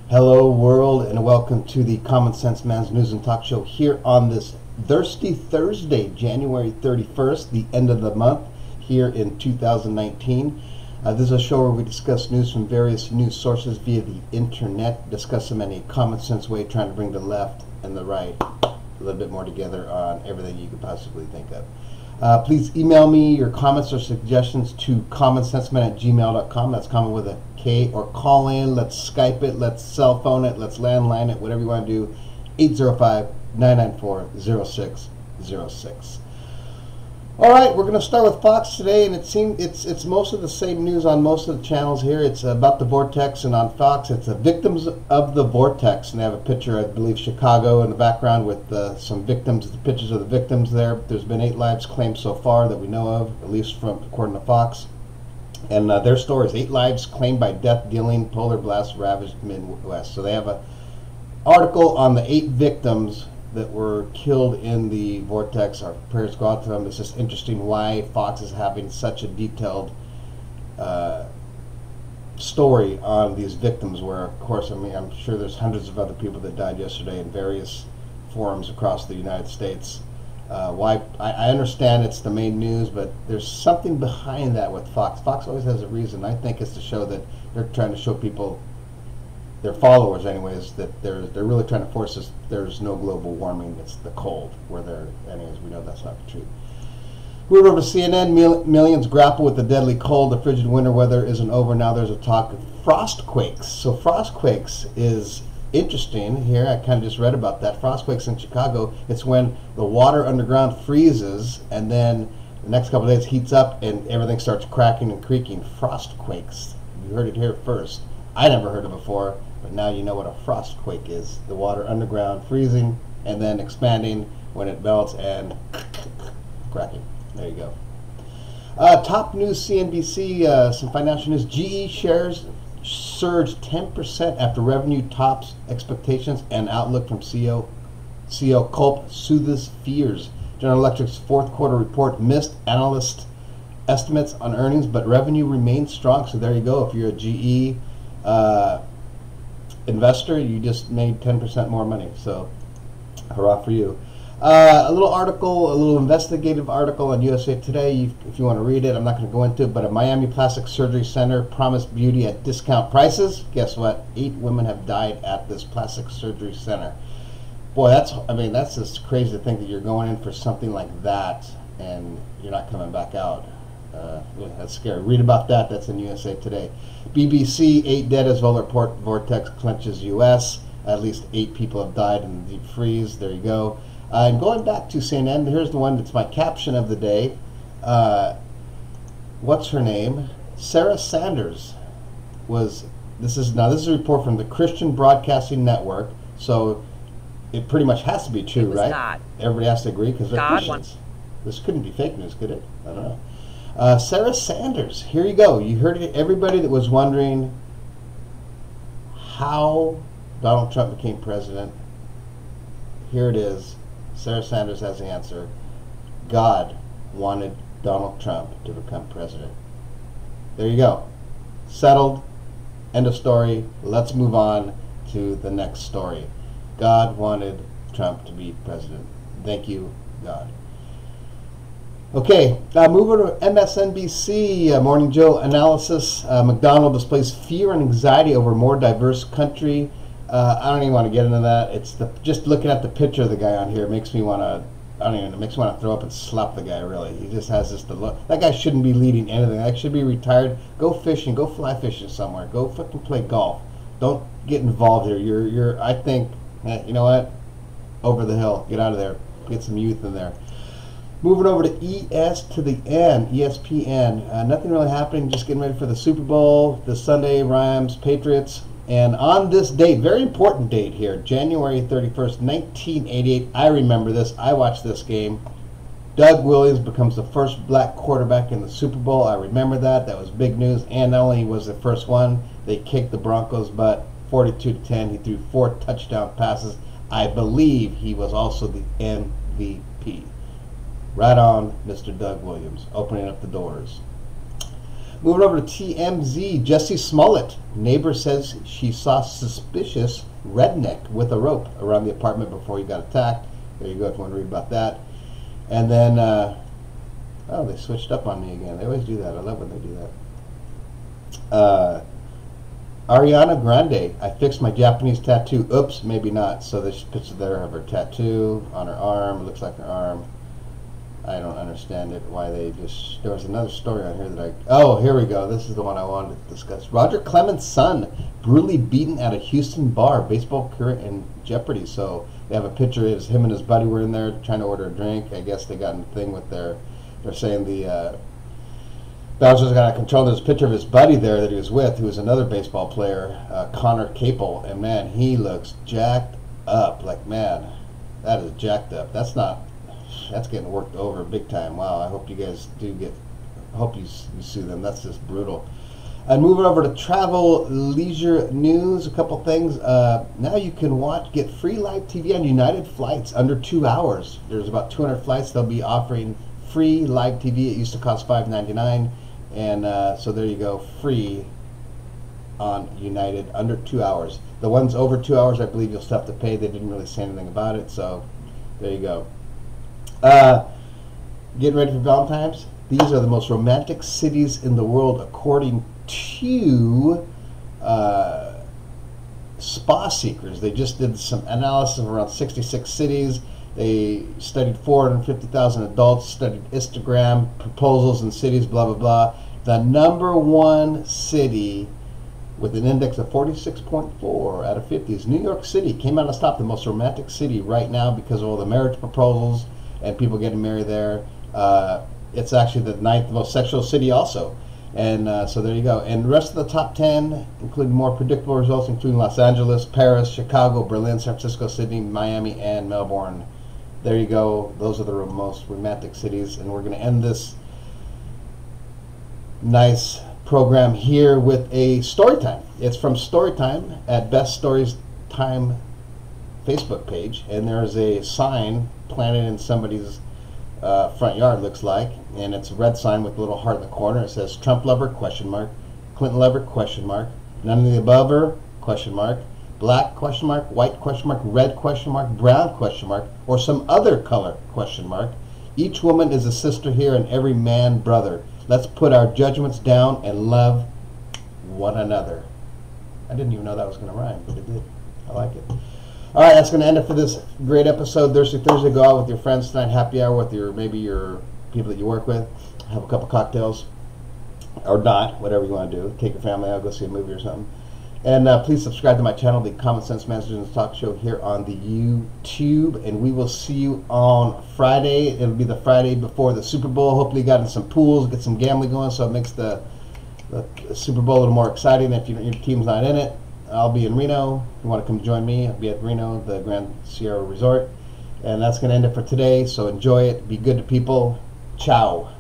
Hello world, and welcome to the Common Sense Man's News and Talk Show here on this Thirsty Thursday, January 31st, the end of the month here in 2019. This is a show where we discuss news from various news sources via the internet, discuss them in a common sense way, trying to bring the left and the right a little bit more together on everything you could possibly think of. Please email me your comments or suggestions to commonsenseman@gmail.com. That's common with a K, or call in. Let's Skype it. Let's cell phone it. Let's landline it. Whatever you want to do. 805-994-0606. All right, we're going to start with Fox today, and it's most of the same news on most of the channels here. It's about the vortex, and on Fox, it's victims of the vortex, and they have a picture, I believe, Chicago in the background with some victims, the pictures of the victims there. There's been 8 lives claimed so far that we know of, at least from according to Fox. And their story is 8 lives claimed by death-dealing polar blast ravaged Midwest. So they have an article on the 8 victims that were killed in the vortex. Our prayers go out to them. It's just interesting why Fox is having such a detailed story on these victims, where, of course, I mean, I'm sure there's hundreds of other people that died yesterday in various forums across the United States. Why? I understand it's the main news, but there's something behind that with Fox. Fox always has a reason. I think it's to show that they're trying to show people, their followers anyways, that they're really trying to force us. There's no global warming. It's the cold. Where they're, anyways, we know that's not the truth. Moving over to CNN, millions grapple with the deadly cold. The frigid winter weather isn't over. Now there's a talk of frostquakes. So frostquakes is interesting here. I kind of just read about that. Frostquakes in Chicago. It's when the water underground freezes, and then the next couple of days heats up, and everything starts cracking and creaking. Frostquakes. You heard it here first. I never heard it before, but now you know what a frostquake is. The water underground freezing and then expanding when it melts and cracking. There you go. Top news, CNBC, some financial news. GE shares surged 10% after revenue tops expectations, and outlook from CEO Culp soothes fears. General Electric's fourth quarter report missed analyst estimates on earnings, but revenue remains strong. So there you go. If you're a GE investor, you just made 10% more money. So hurrah for you. A little article, a little investigative article on USA Today, if you want to read it. I'm not going to go into it, but a Miami plastic surgery center promised beauty at discount prices. Guess what? 8 women have died at this plastic surgery center. Boy, that's just crazy to think that you're going in for something like that and you're not coming back out. Yeah, that's scary. Read about that. That's in USA Today. BBC, 8 dead as vortex clenches U.S. At least 8 people have died in the deep freeze. There you go. And going back to CNN, here's the one that's my caption of the day. What's her name? Sarah Sanders was. This is a report from the Christian Broadcasting Network. So it pretty much has to be true, right? God. Everybody has to agree because they're Christians. This couldn't be fake news, could it? I don't know. Sarah Sanders. Here you go. You heard it. Everybody that was wondering how Donald Trump became president. Here it is. Sarah Sanders has the answer. God wanted Donald Trump to become president. There you go. Settled. End of story. Let's move on to the next story. God wanted Trump to be president. Thank you, God. Okay, move over to MSNBC, Morning Joe analysis. McDonald displays fear and anxiety over more diverse country. I don't even want to get into that. It's just looking at the picture of the guy on here makes me want to. It makes me want to throw up and slap the guy. Really, he just has this look. That guy shouldn't be leading anything. That should be retired. Go fishing. Go fly fishing somewhere. Go fucking play golf. Don't get involved here. You're. I think. You know what? Over the hill. Get out of there. Get some youth in there. Moving over to ESPN. Nothing really happening. Just getting ready for the Super Bowl this Sunday. Rams, Patriots. And on this date, very important date here, January 31st, 1988. I remember this. I watched this game. Doug Williams becomes the first black quarterback in the Super Bowl. I remember that. That was big news. And not only was the first one, they kicked the Broncos' butt 42-10. He threw 4 touchdown passes. I believe he was also the MVP. Right on, Mr. Doug Williams, opening up the doors. Moving over to TMZ, Jussie Smollett. Neighbor says she saw suspicious redneck with a rope around the apartment before he got attacked. There you go if you want to read about that. And then, oh, they switched up on me again. They always do that. I love when they do that. Ariana Grande, I fixed my Japanese tattoo. Oops, maybe not. So there's a picture there of her tattoo on her arm. It looks like her arm. I don't understand it. Why they just... There was another story on here that I... Oh, here we go. This is the one I wanted to discuss. Roger Clemens' son brutally beaten at a Houston bar. Baseball career in jeopardy. So they have a picture. It was him and his buddy were in there trying to order a drink. I guess they got in the thing with their... They're saying the... Bowser's got to control. There's a picture of his buddy there that he was with, who was another baseball player, Connor Capel, and man, he looks jacked up. Like, man, that is jacked up. That's getting worked over big time. Wow, I hope you guys do get. I hope you sue them. That's just brutal. And moving over to travel leisure news, a couple things. Now you can get free live TV on United flights under 2 hours. There's about 200 flights they'll be offering free live TV. It used to cost $5.99. And so there you go, free on United, under 2 hours. The ones over 2 hours, I believe you'll still have to pay. They didn't really say anything about it, so there you go. Getting ready for Valentine's. These are the most romantic cities in the world, according to Spa Seekers. They just did some analysis of around 66 cities. They studied 450,000 adults, studied Instagram, proposals in cities, blah, blah, blah. The #1 city with an index of 46.4 out of 50 is New York City. Came out on top, the most romantic city right now because of all the marriage proposals and people getting married there. It's actually the 9th most sexual city also. And so there you go. And the rest of the top 10, including more predictable results, including Los Angeles, Paris, Chicago, Berlin, San Francisco, Sydney, Miami, and Melbourne. There you go. Those are the most romantic cities. And we're going to end this nice program here with a story time. It's from Storytime at Best Stories Time Facebook page. And there's a sign planted in somebody's front yard, looks like. And it's a red sign with a little heart in the corner. It says, Trump lover, question mark. Clinton lover, question mark. None of the above, question mark. Black, question mark, white, question mark, red, question mark, brown, question mark, or some other color, question mark. Each woman is a sister here and every man brother. Let's put our judgments down and love one another. I didn't even know that was going to rhyme, but it did. I like it. All right, that's going to end it for this great episode. Thursday, go out with your friends tonight, happy hour with maybe your people that you work with. Have a couple cocktails, or not, whatever you want to do. Take your family out, go see a movie or something. And please subscribe to my channel, the Common Sense Masters Talk Show, here on the YouTube. And we will see you on Friday. It'll be the Friday before the Super Bowl. Hopefully you got in some pools, get some gambling going, so it makes the Super Bowl a little more exciting. If your team's not in it, I'll be in Reno. If you want to come join me, I'll be at Reno, the Grand Sierra Resort. And that's going to end it for today. So enjoy it. Be good to people. Ciao.